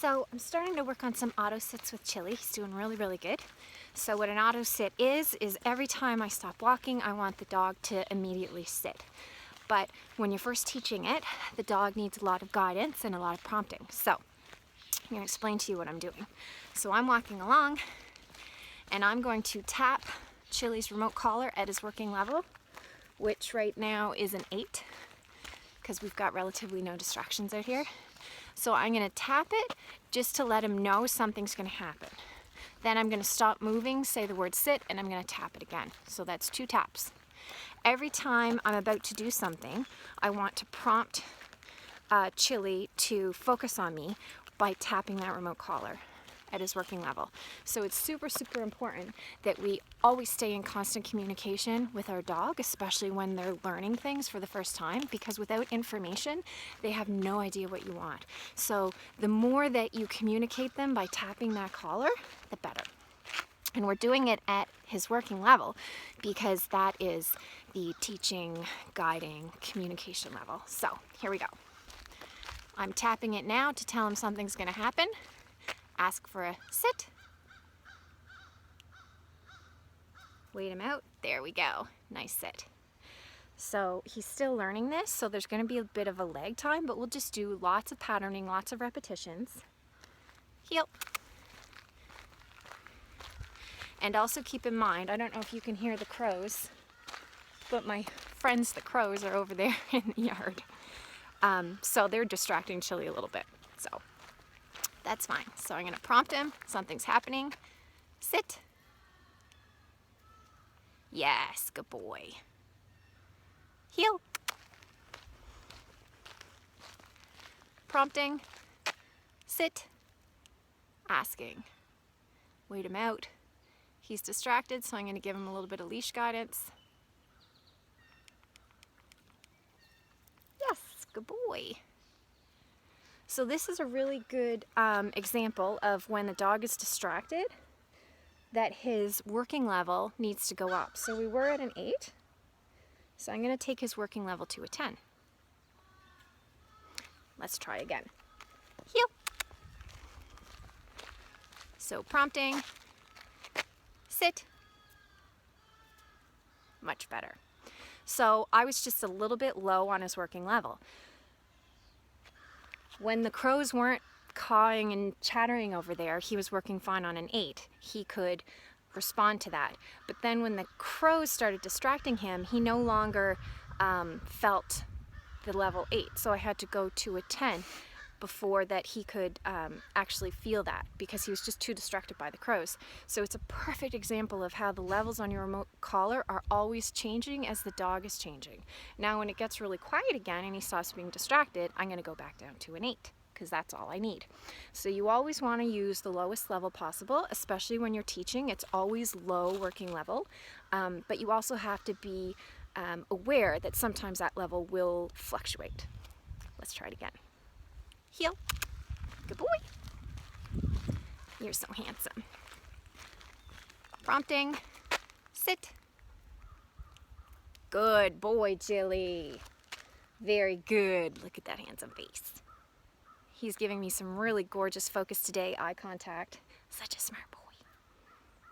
So I'm starting to work on some auto sits with Chili. He's doing really, really good. So what an auto sit is every time I stop walking, I want the dog to immediately sit. But when you're first teaching it, the dog needs a lot of guidance and a lot of prompting. So I'm going to explain to you what I'm doing. So I'm walking along and I'm going to tap Chili's remote collar at his working level, which right now is an 8 because we've got relatively no distractions out here. So I'm going to tap it just to let him know something's going to happen. Then I'm going to stop moving, say the word sit, and I'm going to tap it again. So that's 2 taps. Every time I'm about to do something, I want to prompt Chili to focus on me by tapping that remote collar at his working level. So it's super, super important that we always stay in constant communication with our dog, especially when they're learning things for the first time, because without information, they have no idea what you want. So the more that you communicate them by tapping that collar, the better. And we're doing it at his working level because that is the teaching, guiding, communication level. So here we go. I'm tapping it now to tell him something's going to happen. Ask for a sit. Wait him out. There we go. Nice sit. So he's still learning this, so there's going to be a bit of a lag time, but we'll just do lots of patterning, lots of repetitions. Heel. And also keep in mind, I don't know if you can hear the crows, but my friends the crows are over there in the yard. So they're distracting Chili a little bit. So that's fine. So I'm going to prompt him. Something's happening. Sit. Yes, good boy. Heel. Prompting. Sit. Asking. Wait him out. He's distracted, so I'm going to give him a little bit of leash guidance. Yes, good boy. So this is a really good example of when the dog is distracted, that his working level needs to go up. So we were at an 8, so I'm going to take his working level to a 10. Let's try again. Heel. So prompting. Sit. Much better. So I was just a little bit low on his working level. When the crows weren't cawing and chattering over there, he was working fine on an 8. He could respond to that. But then when the crows started distracting him, he no longer felt the level 8. So I had to go to a 10 before that he could actually feel that, because he was just too distracted by the crows. So it's a perfect example of how the levels on your remote collar are always changing as the dog is changing. Now when it gets really quiet again and he stops being distracted, I'm going to go back down to an 8 because that's all I need. So you always want to use the lowest level possible, especially when you're teaching. It's always low working level, but you also have to be aware that sometimes that level will fluctuate. Let's try it again. Heel. Good boy. You're so handsome. Prompting. Sit. Good boy, Chili. Very good. Look at that handsome face. He's giving me some really gorgeous focus today. Eye contact. Such a smart boy.